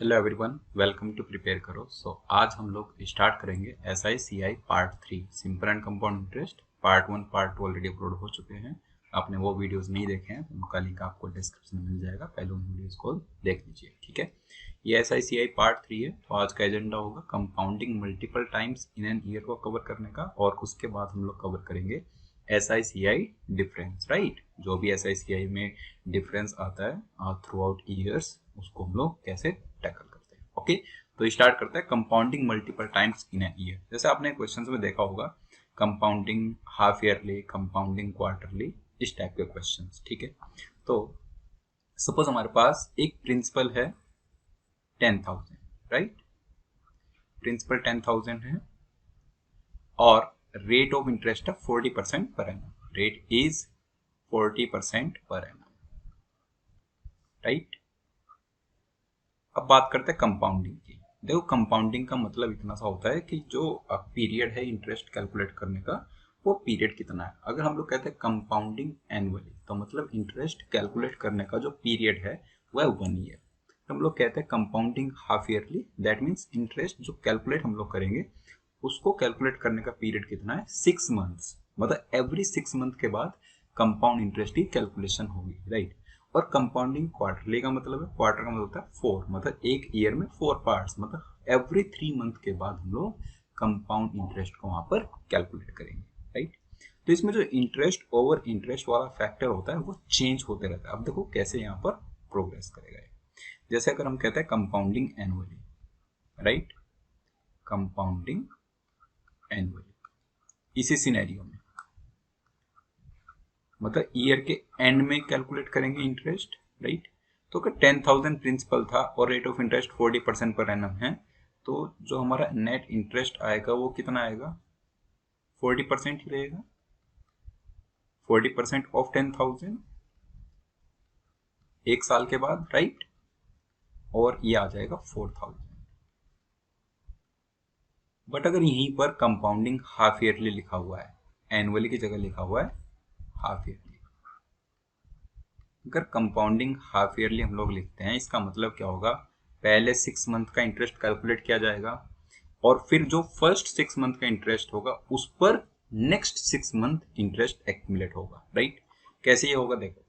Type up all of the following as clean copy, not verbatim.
Hello everyone, welcome to prepare करो। आज हम लोग स्टार्ट करेंगे SICI part 3 simple and compound interest. Part 1 part 2 already upload हो चुके हैं। आपने वो वीडियोस नहीं देखे हैं तो उनका लिंक आपको डिस्क्रिप्शन में मिल जाएगा, पहले उन वीडियोस को देख लीजिए। ठीक है, ये SICI पार्ट 3 है। तो आज का एजेंडा होगा compounding multiple times in an year को कवर करने का, और उसके बाद हम लोग कवर करेंगे SICI डिफरेंस। राइट, जो भी SICI में डिफरेंस आता है थ्रू आउट ईयर्स, उसको हम लोग कैसे टैकल करते हैं। ओके, तो स्टार्ट करते हैं compounding multiple times in a year. जैसे आपने क्वेश्चंस में देखा होगा, compounding half yearly, compounding quarterly, इस टाइप के क्वेश्चंस। ठीक है, तो सपोज हमारे पास एक प्रिंसिपल है 10,000, राइट। प्रिंसिपल 10,000 है और रेट ऑफ इंटरेस्ट है 40% per annum. Rate is 40% per annum, right. अब बात करते हैं कंपाउंडिंग की। देखो, कंपाउंडिंग का मतलब इतना सा होता है कि जो पीरियड है इंटरेस्ट कैलकुलेट करने का, वो पीरियड कितना है। अगर हम लोग कहते हैं कंपाउंडिंग एनुअली, तो मतलब इंटरेस्ट कैलकुलेट करने का जो पीरियड है वो है 1 ईयर। हम लोग कहते हैं compounding half yearly, that means interest जो कैलकुलेट हम लोग करेंगे उसको कैलकुलेट करने का पीरियड कितना है, 6 मंथ्स। मतलब एवरी 6 मंथ के बाद कंपाउंड इंटरेस्ट की कैलकुलेशन होगी, राइट। और कंपाउंडिंग क्वार्टरली का मतलब है, क्वार्टर का मतलब होता है 4, मतलब एक ईयर में 4 पार्ट्स, मतलब एवरी 3 मंथ के बाद हम लोग कंपाउंड इंटरेस्ट को वहां पर कैलकुलेट करेंगे, राइट। तो इसमें जो इंटरेस्ट ओवर इंटरेस्ट वाला फैक्टर होता है वो चेंज होते रहता है। अब देखो कैसे यहाँ पर प्रोग्रेस करेगा। जैसे अगर हम कहते हैं compounding annually, right, compounding annually, इसी सिनेरियो में मतलब ईयर के एंड में कैलकुलेट करेंगे इंटरेस्ट, राइट। तो अगर 10,000 प्रिंसिपल था और रेट ऑफ इंटरेस्ट 40% पर एनम है, तो जो हमारा नेट इंटरेस्ट आएगा वो कितना आएगा, 40% ही रहेगा। 40% ऑफ 10,000 एक साल के बाद, राइट। और ये आ जाएगा 4,000। बट अगर यहीं पर कंपाउंडिंग हाफ ईयरली लिखा हुआ है, एनुअली की जगह लिखा हुआ है हाफ ईयरली। अगर कंपाउंडिंग हाफ ईयरली हम लोग लिखते हैं, इसका मतलब क्या होगा, पहले 6 मंथ का इंटरेस्ट कैलकुलेट किया जाएगा और फिर जो फर्स्ट 6 मंथ का इंटरेस्ट होगा उस पर नेक्स्ट 6 मंथ इंटरेस्ट एक्यूमुलेट होगा, राइट। कैसे ये होगा, देखो,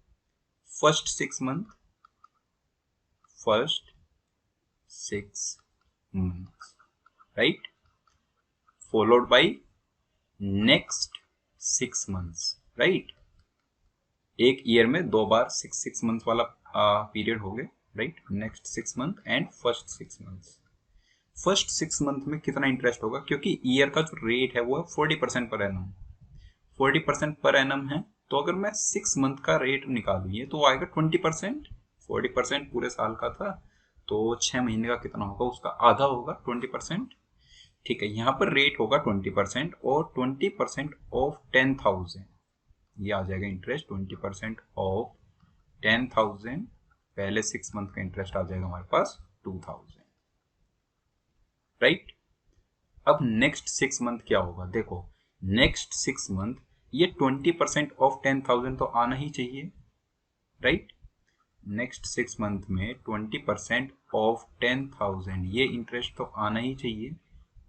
first 6 month, first 6 month, right, followed by next 6 months, right. एक ईयर में 2 बार 6 मंथ वाला पीरियड हो गए, right. Next 6 month and first 6 month. First 6 month में कितना इंटरेस्ट होगा, क्योंकि ईयर का जो रेट है वो है 40% पर एनम। 40% पर एनम है, तो अगर मैं 6 मंथ का रेट निकालूंगी तो आएगा 20%। 40% पूरे साल का था, तो 6 महीने का कितना होगा, उसका आधा होगा 20%। ठीक है, यहाँ पर रेट होगा 20% और 20% ऑफ 10,000, ये आ जाएगा इंटरेस्ट 20% ऑफ 10,000। पहले 6 मंथ का इंटरेस्ट आ जाएगा हमारे पास 2,000, राइट। अब नेक्स्ट 6 मंथ क्या होगा, देखो, नेक्स्ट 6 मंथ ये 20% ऑफ 10,000 तो आना ही चाहिए, राइट। नेक्स्ट 6 मंथ में 20% ऑफ 10,000 ये इंटरेस्ट तो आना ही चाहिए।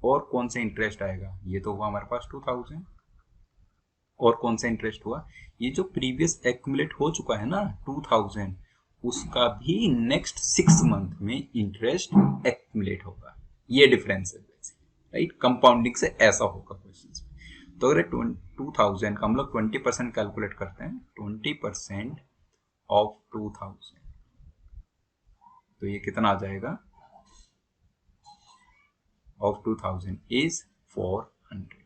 और कौन सा इंटरेस्ट आएगा, ये तो हुआ हमारे पास 2,000। और कौन सा इंटरेस्ट हुआ, ये जो प्रीवियस एक्यूमुलेट हो चुका है ना 2,000, उसका भी नेक्स्ट 6 मंथ में इंटरेस्ट एक्यूमुलेट होगा। ये डिफरेंस है, राइट। कंपाउंडिंग से ऐसा होगा क्वेश्चन में। तो अगर 2,000 का हम लोग 20% कैलकुलेट करते हैं, 20% ऑफ 2,000, तो ये कितना आ जाएगा, ऑफ 2,000 इज 400।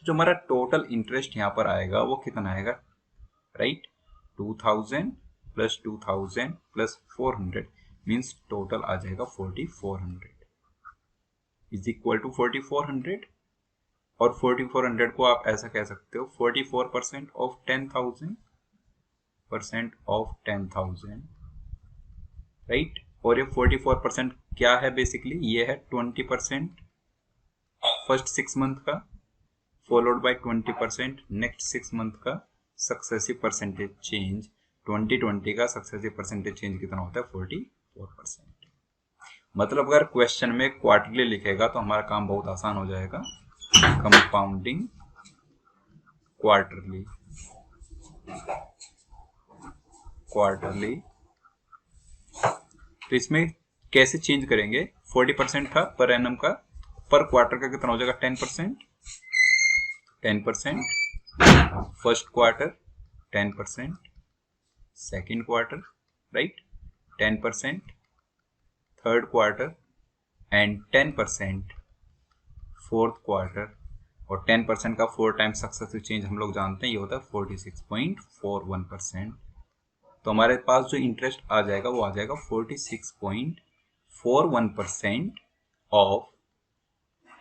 जो हमारा टोटल इंटरेस्ट यहाँ पर आएगा वो कितना आएगा, right. 2,000 plus 2,000 plus 400 means total आ जाएगा 4,400 इज इक्वल टू 4,400। और 4,400 को आप ऐसा कह सकते हो 44% ऑफ 10,000, परसेंट ऑफ 10,000, राइट। और ये 44% क्या है, बेसिकली ये है 20% फर्स्ट 6 मंथ का, फॉलोड बाय 20% नेक्स्ट 6 मंथ का सक्सेसिव परसेंटेज चेंज। 2020 का सक्सेसिव परसेंटेज चेंज कितना होता है, 44%। मतलब अगर क्वेश्चन में क्वार्टरली लिखेगा तो हमारा काम बहुत आसान हो जाएगा। Compounding quarterly, quarterly. तो इसमें कैसे चेंज करेंगे, 40% था पर एनम का, पर क्वार्टर का कितना हो जाएगा 10%, 10%। First quarter 10%, second quarter right 10%, third quarter and 10% fourth quarter. और 10% का 4 टाइम्स सक्सेसिव चेंज हम लोग जानते हैं, ये होता है 46.41%। तो हमारे पास जो इंटरेस्ट आ जाएगा वो आ जाएगा 46.41% ऑफ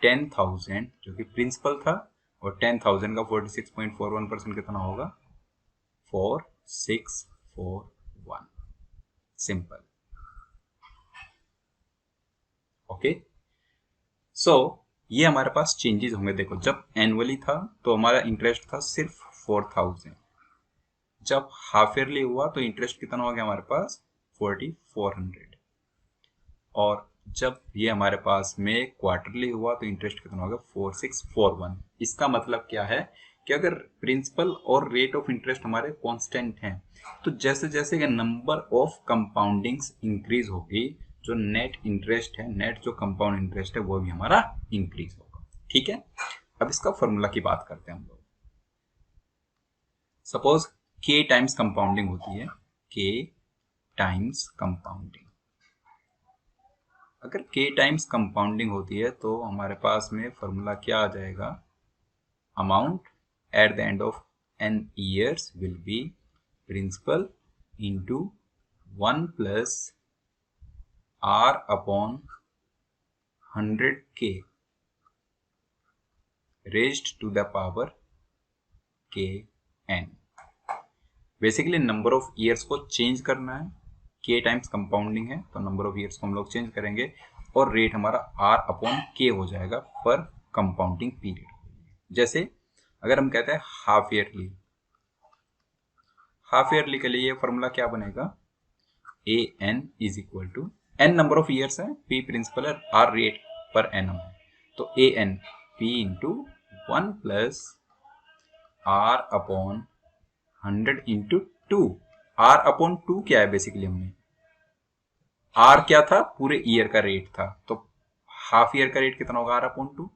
10,000 जो कि प्रिंसिपल था, और 10,000 का 46.41% कितना होगा 4641। सिंपल। ओके, सो ये हमारे पास चेंजेस होंगे। देखो जब एनुअली था तो हमारा इंटरेस्ट था सिर्फ 4,000, जब हाफ ईयरली हुआ तो इंटरेस्ट कितना हो गया हमारे पास 4,400, और जब ये हमारे पास में क्वार्टरली हुआ तो इंटरेस्ट कितना होगा 4641। इसका मतलब क्या है कि अगर प्रिंसिपल और रेट ऑफ इंटरेस्ट हमारे कांस्टेंट हैं तो जैसे जैसे नंबर ऑफ कंपाउंडिंग्स इंक्रीज होगी, जो नेट इंटरेस्ट है, नेट जो कंपाउंड इंटरेस्ट है वो भी हमारा इंक्रीज होगा। ठीक है, अब इसका फॉर्मूला की बात करते हैं हम लोग। सपोज k टाइम्स कंपाउंडिंग होती है, k टाइम्स कंपाउंडिंग। अगर k टाइम्स कंपाउंडिंग होती है तो हमारे पास में फॉर्मूला क्या आ जाएगा, amount at the end of n years will be principal into 1 plus r upon 100k raised to the power kn। Basically number of years को change करना है, k टाइम्स कंपाउंडिंग है तो नंबर ऑफ ईयर्स को हम लोग change करेंगे, और रेट हमारा r अपॉन k हो जाएगा पर कंपाउंडिंग पीरियड। जैसे अगर हम कहते हैं हाफ ईयरली, हाफ ईयरली के लिए फॉर्मूला क्या बनेगा, A N is equal to, N number of years है, पी प्रिंसिपल है, आर रेट पर एनम है, तो A N P into 1 plus R upon 100 into 2। R upon 2 क्या है, बेसिकली हमने आर क्या था, पूरे ईयर का रेट था, तो हाफ ईयर का रेट कितना होगा आर अपॉन 2,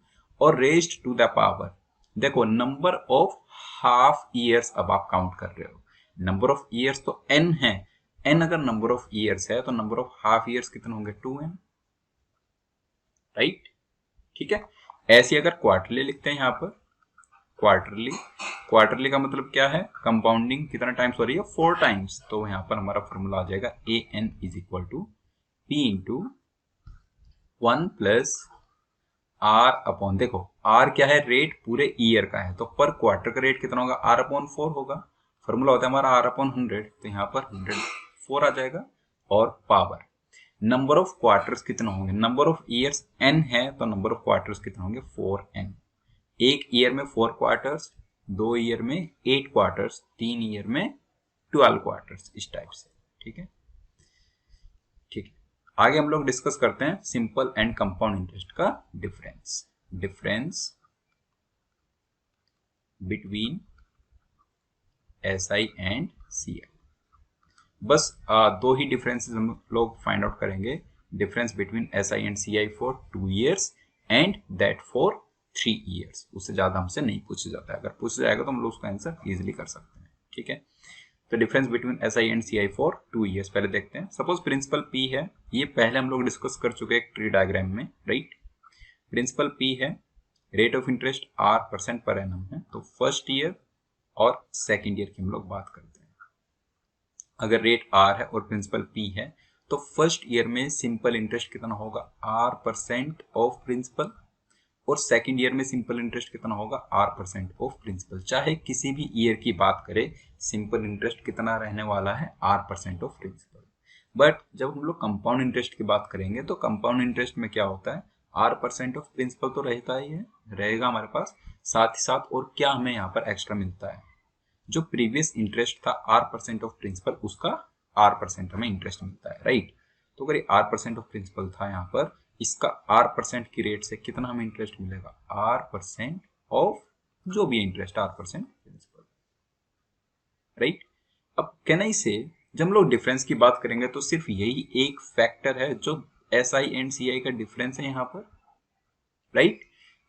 और रेज्ड टू द पावर, देखो नंबर ऑफ हाफ ईयर्स अब आप काउंट कर रहे हो, नंबर ऑफ ईयर्स तो n है, n अगर नंबर ऑफ ईयर्स है तो नंबर ऑफ हाफ ईयर्स कितने होंगे 2n, राइट। ठीक है, ऐसे अगर क्वार्टरली लिखते हैं यहाँ पर, क्वार्टरली, क्वार्टरली का मतलब क्या है, कंपाउंडिंग कितना टाइम्स हो रही है 4 टाइम्स, तो यहाँ पर हमारा फॉर्मूला आ जाएगा A N is equal to P into 1 plus R upon, देखो आर क्या है, रेट पूरे ईयर का है, तो पर क्वार्टर का रेट कितना होगा आर अपॉन 4 होगा, फॉर्मूला होता है हमारा आर अपॉन 100, तो यहाँ पर 104 आ जाएगा, और पावर नंबर ऑफ क्वार्टर्स कितना होंगे, नंबर ऑफ ईयर्स n है तो नंबर ऑफ क्वार्टर्स कितना होंगे 4n। एक ईयर में 4 क्वार्टर्स, 2 ईयर में 8 क्वार्टर्स, 3 ईयर में 12 क्वार्टर्स, इस टाइप से। ठीक है, ठीक है, आगे हम लोग डिस्कस करते हैं सिंपल एंड कंपाउंड इंटरेस्ट का difference, difference between SI and CI. बस दो ही डिफरेंसेस हम लोग फाइंड आउट करेंगे, difference between SI and CI for 2 years and that for 3 years। उससे ज्यादा हमसे नहीं पूछा जाता है, अगर पूछा जाएगा तो हम लोग उसका आंसर इजिली कर सकते हैं। ठीक है, तो difference between SI and CI for 2 years पहले देखते हैं। सपोज प्रिंसिपल पी है, ये पहले हम लोग डिस्कस कर चुके हैं एक ट्री डायग्राम में, राइट। प्रिंसिपल पी है, रेट ऑफ इंटरेस्ट r% पर एनम है, तो फर्स्ट ईयर और सेकेंड ईयर की हम लोग बात करते हैं। अगर रेट r है और प्रिंसिपल p है तो फर्स्ट ईयर में सिंपल इंटरेस्ट कितना होगा r% ऑफ प्रिंसिपल, और सेकेंड ईयर में सिंपल इंटरेस्ट कितना होगा r% ऑफ प्रिंसिपल। चाहे किसी भी ईयर की बात करें, सिंपल इंटरेस्ट कितना रहने वाला है r% ऑफ प्रिंसिपल। बट जब हम लोग कंपाउंड इंटरेस्ट की बात करेंगे तो कंपाउंड इंटरेस्ट में क्या होता है, r% ऑफ प्रिंसिपल तो रहता ही है, रहेगा हमारे पास, साथ ही साथ और क्या हमें यहाँ पर एक्स्ट्रा मिलता है, जो प्रीवियस इंटरेस्ट था r% ऑफ प्रिंसिपल, उसका r% हमें इंटरेस्ट मिलता है, राइट। तो अगर ये R% ऑफ प्रिंसिपल था यहाँ पर, इसका R% की रेट से कितना हमें इंटरेस्ट मिलेगा, R% ऑफ जो भी इंटरेस्ट R% प्रिंसिपल, राइट। अब कैन आई से जब हम लोग डिफरेंस की बात करेंगे तो सिर्फ यही एक फैक्टर है जो SI एंड CI का डिफरेंस है यहाँ पर, राइट।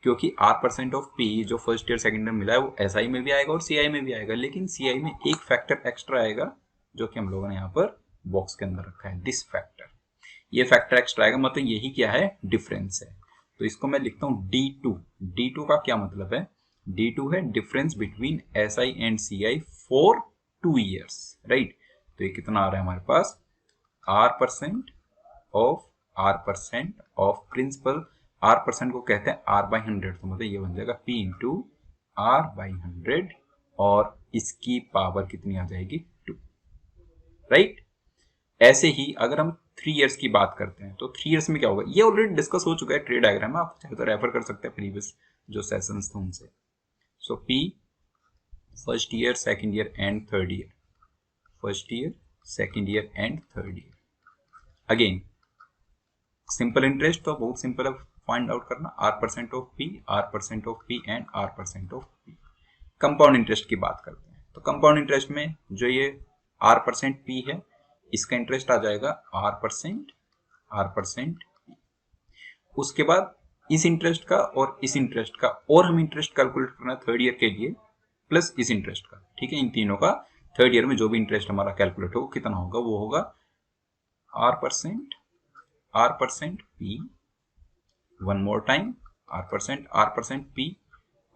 क्योंकि R% ऑफ P जो फर्स्ट ईयर सेकंड ईयर मिला है वो SI में भी आएगा और CI में भी आएगा, लेकिन CI में एक फैक्टर एक्स्ट्रा आएगा जो कि हम लोगों ने यहाँ पर बॉक्स के अंदर रखा है, दिस फैक्टर। ये फैक्टर एक्स्ट्रा आएगा, मतलब यही क्या है, डिफरेंस है। तो इसको मैं लिखता हूँ D2। D2 का क्या मतलब है, D2 है difference between SI and CI for 2 years, right. तो ये कितना आ रहा है हमारे पास, R% ऑफ प्रिंसिपल। R% को कहते हैं R/100, तो मतलब ये बन जाएगा P इंटू R/100 और इसकी पावर कितनी आ जाएगी, 2, राइट। ऐसे ही अगर हम 3 इयर्स की बात करते हैं तो 3 इयर्स में क्या होगा, ये ऑलरेडी डिस्कस हो चुका है ट्री डायग्राम में, आप चाहे तो रेफर कर सकते हैं प्रीवियस जो सेशंस थे उनसे। सो P first year, second year and third year, first year, second year and third year. Again simple interest तो बहुत सिंपल है फाइंड आउट करना, R% of P, R% of P and R% of P। Compound interest की बात करते हैं तो compound interest में जो ये R% P है, इसका इंटरेस्ट आ जाएगा R% P। उसके बाद इस इंटरेस्ट का और इस इंटरेस्ट का, और हम इंटरेस्ट कैलकुलेट करना है थर्ड ईयर के लिए, प्लस इस इंटरेस्ट का, ठीक है। इन तीनों का थर्ड ईयर में जो भी इंटरेस्ट हमारा कैलकुलेट होगा कितना होगा, वो होगा R% P, one more time R% P,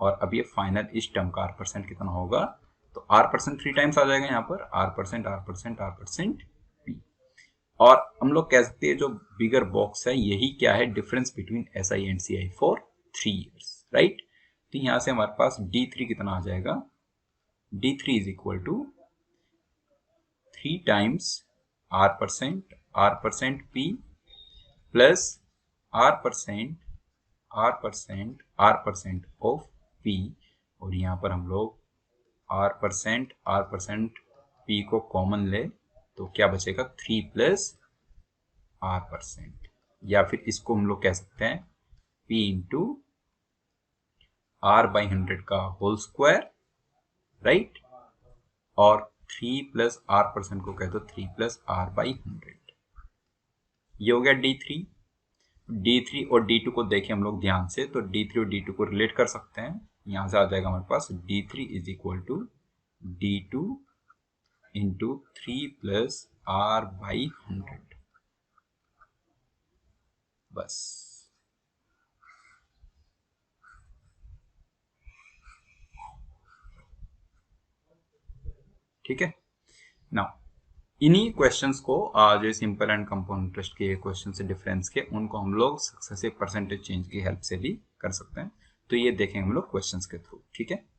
और अब ये फाइनल इस टर्म का R% कितना होगा, तो R% 3 टाइम्स आ जाएगा यहाँ पर, R% P। और हम लोग कह सकते हैं जो बिगर बॉक्स है यही क्या है, difference between SI and CI for 3 years, right. तो यहां से हमारे पास D3 कितना आ जाएगा, D3 is equal to 3 times R% P plus R% of P, और यहाँ पर हम लोग R% P को कॉमन ले तो क्या बचेगा, 3 प्लस R%, या फिर इसको हम लोग कह सकते हैं P इंटू R/100 का होल स्क्वायर, राइट। और 3 प्लस R% को कह दो 3 प्लस R/100। ये हो गया D3 और D2 को देखें हम लोग ध्यान से, तो D3 और D2 को रिलेट कर सकते हैं। यहां से आ जाएगा हमारे पास D3 is equal to D2 into 3 plus R/100, बस। ठीक है। नाउ इन्हीं क्वेश्चंस को जो सिंपल एंड कंपाउंड इंटरेस्ट के क्वेश्चन से डिफरेंस के, उनको हम लोग सक्सेसिव परसेंटेज चेंज की हेल्प से भी कर सकते हैं। तो ये देखेंगे हम लोग क्वेश्चंस के थ्रू, ठीक है।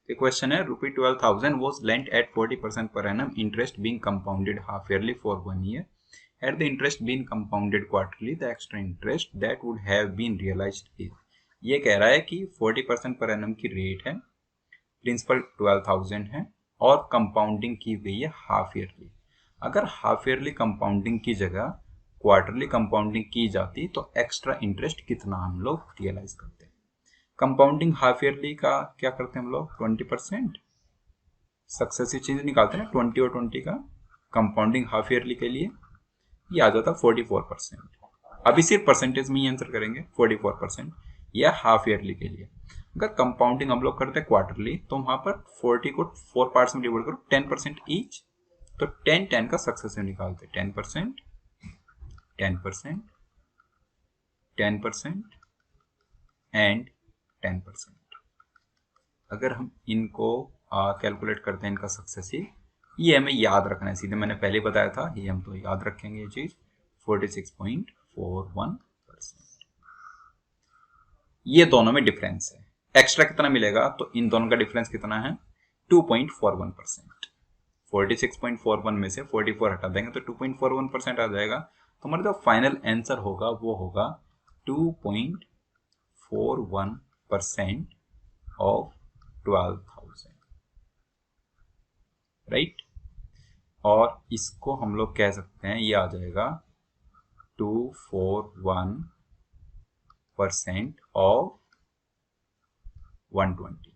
तो क्वेश्चन है ₹12,000 was lent at 40% per annum, interest being compounded half yearly for 1 year. Had the interest been compounded quarterly, the extra interest that would have been realized is, ये कह रहा है कि 40% पर annum की रेट है, प्रिंसिपल 12,000 है और कंपाउंडिंग की गई है हाफ ईयरली। अगर हाफ ईयरली कंपाउंडिंग की जगह क्वार्टरली कंपाउंडिंग की जाती तो एक्स्ट्रा इंटरेस्ट कितना हम लोग रियलाइज करते हैं। कंपाउंडिंग हाफ ईयरली का क्या करते हैं हम लोग, 20% सक्सेसिव चेंज निकालते हैं ना, 20 और 20 का। कंपाउंडिंग हाफ ईयरली के लिए ये आ जाता 44%। अभी सिर्फ परसेंटेज में ही आंसर करेंगे 44%, या हाफ ईयरली के लिए। अगर कंपाउंडिंग हम लोग करते हैं क्वार्टरली तो वहां पर 40 को 4 पार्ट्स में डिवाइड करो, 10% ईच, तो 10 का सक्सेसिव निकालते, 10%, 10%, 10% एंड 10%। अगर हम इनको कैलकुलेट करते हैं इनका सक्सेसिव, ये हमें याद रखना है, सीधे मैंने पहले बताया था, ये हम तो याद रखेंगे ये चीज, 46.41%। ये दोनों में डिफरेंस है, एक्स्ट्रा कितना मिलेगा, तो इन दोनों का डिफरेंस कितना है, 2.41%। 46.41 में से 44 हटा देंगे तो 2.41% आ जाएगा। तो हमारा जो फाइनल आंसर होगा वो होगा 2.41% ऑफ 12,000, राइट। और इसको हम लोग कह सकते हैं, ये आ जाएगा 241% ऑफ 120।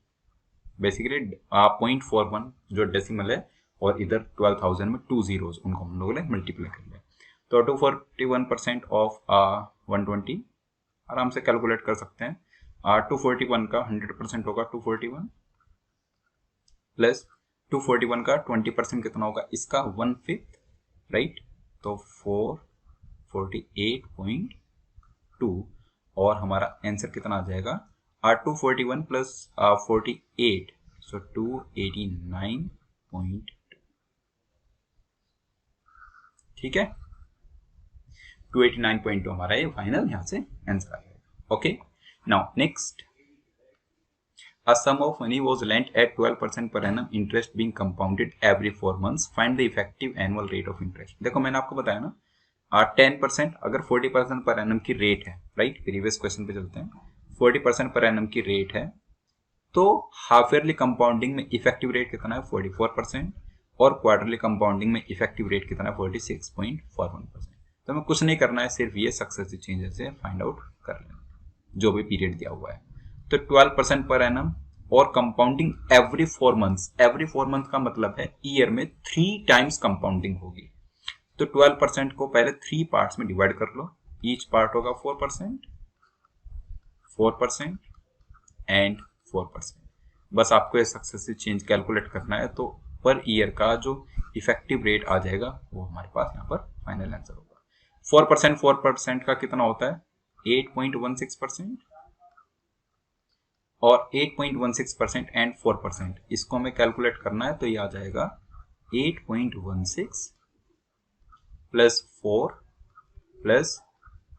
बेसिकली 0.41 जो डेसिमल है और इधर 12,000 में 2 zeros, उनको हम लोगों ने मल्टीप्लाई कर लिया। तो 241% ऑफ 120 आराम से कैलकुलेट कर सकते हैं। 241 का 100% होगा 241 प्लस 241 का 20% कितना होगा, इसका 1/5, राइट। तो 448.2 और हमारा आंसर कितना आ जाएगा 241 प्लस 48, सो 289.2। ठीक है, 289.2 हमारा ये फाइनल यहाँ से आंसर आ जाएगा। Okay, now next, a sum of money was lent at 12% per annum, interest being compounded every 4 months. Find the effective annual rate of interest. देखो मैंने आपको बताया ना 10% अगर 40% पर एनम की रेट है, राइट। प्रीवियस क्वेश्चन पे चलते हैं। 40% पर एनम की रेट है तो हाफ ईयरली कंपाउंडिंग में इफेक्टिव रेट कितना है 44% और क्वार्टरली कंपाउंडिंग में इफेक्टिव रेट कितना है 46.41%। तो हमें कुछ नहीं करना है, सिर्फ ये सक्सेसिव चेंजेस से फाइंड आउट कर लेना जो भी पीरियड दिया हुआ है। तो 12% पर एनम और compounding every 4 months. Every 4 month का मतलब है ईयर में 3 टाइम्स कंपाउंडिंग होगी। तो 12% को पहले 3 पार्ट्स में डिवाइड कर लो, ईच पार्ट होगा 4%, 4% एंड 4%। बस आपको ये सक्सेसिव चेंज कैलकुलेट करना है तो पर ईयर का जो इफेक्टिव रेट आ जाएगा वो हमारे पास यहाँ पर फाइनल आंसर होगा। 4% का कितना होता है 8.16% और 8.16% एंड 4%, इसको हमें कैलकुलेट करना है तो ये आ जाएगा 8.16 plus 4 plus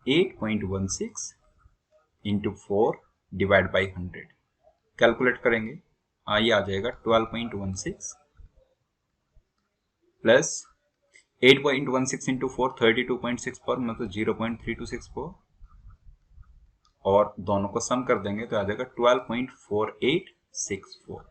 8.16 into 4 divide by 100। Calculate करेंगे ये आ जाएगा 12.16 प्लस 8.16 इंटू 4 32.64 मतलब 0.3264 और दोनों को सम कर देंगे तो आ जाएगा 12.4864।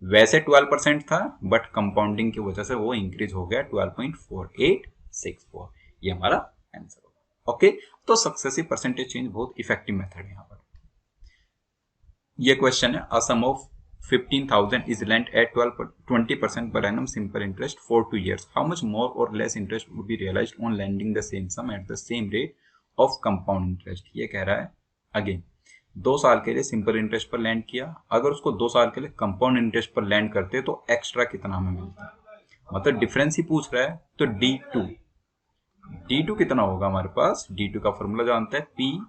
वैसे 12% था बट कंपाउंडिंग की वजह से वो इंक्रीज हो गया 12.4864। ये हमारा आंसर होगा। ओके, तो सक्सेसिव परसेंटेज चेंज बहुत इफेक्टिव मेथड है यहाँ पर। ये क्वेश्चन है, अ सम of 15,000 is lent at 20% per annum simple interest for 2 years. How much more or less interest would be realized on lending the same sum at the same rate of compound interest? ये कह रहा है again 2 साल के लिए simple interest पर land किया, अगर उसको 2 साल के लिए कंपाउंड इंटरेस्ट पर लैंड करते तो एक्स्ट्रा कितना हमें मिलता है, मतलब डिफरेंस ही पूछ रहा है। तो D2 कितना होगा हमारे पास, D2 का फॉर्मूला जानते हैं P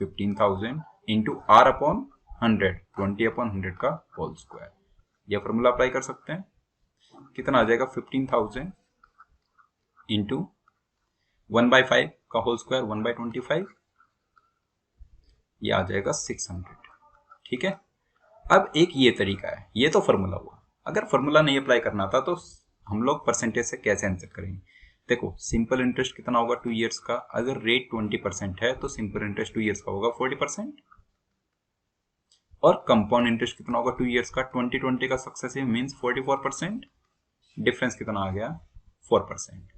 15,000 इंटू R अपॉन 100, 20/100 का होल स्क्वायर। यह फॉर्मूला अप्लाई कर सकते हैं, कितना आ जाएगा 15,000 इंटू 1/5 का होल स्क्वायर 1/25, ये आ जाएगा 600। ठीक है, अब एक ये तरीका है, ये तो फॉर्मूला हुआ। अगर फॉर्मूला नहीं अप्लाई करना था तो हम लोग परसेंटेज से कैसे आंसर करेंगे। देखो सिंपल इंटरेस्ट कितना होगा 2 इयर्स का, अगर रेट 20% है तो सिंपल इंटरेस्ट 2 इयर्स का होगा 40%। और कंपाउंड इंटरेस्ट कितना होगा 2 इयर्स का, 20 का सक्सेसिव मींस 44%, डिफरेंस कितना आ गया 4%।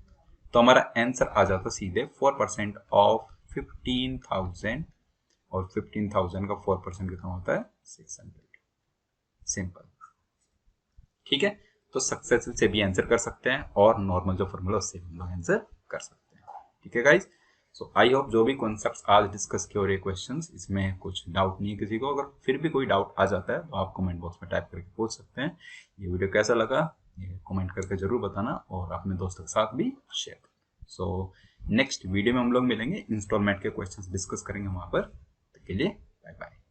तो हमारा आंसर आ जाता सीधे 4% ऑफ 15,000 और 15,000 का 4% कितना होता है 600। सिंपल, ठीक है। तो सक्सेसिव से भी आंसर कर सकते हैं और नॉर्मल जो फॉर्मूला उससे भी आंसर कर सकते हैं। ठीक है गाइज, सो आई होप जो भी कॉन्सेप्ट्स आज डिस्कस किए और ये क्वेश्चंस, इसमें कुछ डाउट नहीं है किसी को। अगर फिर भी कोई डाउट आ जाता है तो आप कमेंट बॉक्स में टाइप करके पूछ सकते हैं। ये वीडियो कैसा लगा ये कमेंट करके जरूर बताना और अपने दोस्तों के साथ भी शेयर करें। सो नेक्स्ट वीडियो में हम लोग मिलेंगे, इंस्टॉलमेंट के क्वेश्चंस डिस्कस करेंगे वहां पर। तब के लिए बाय बाय।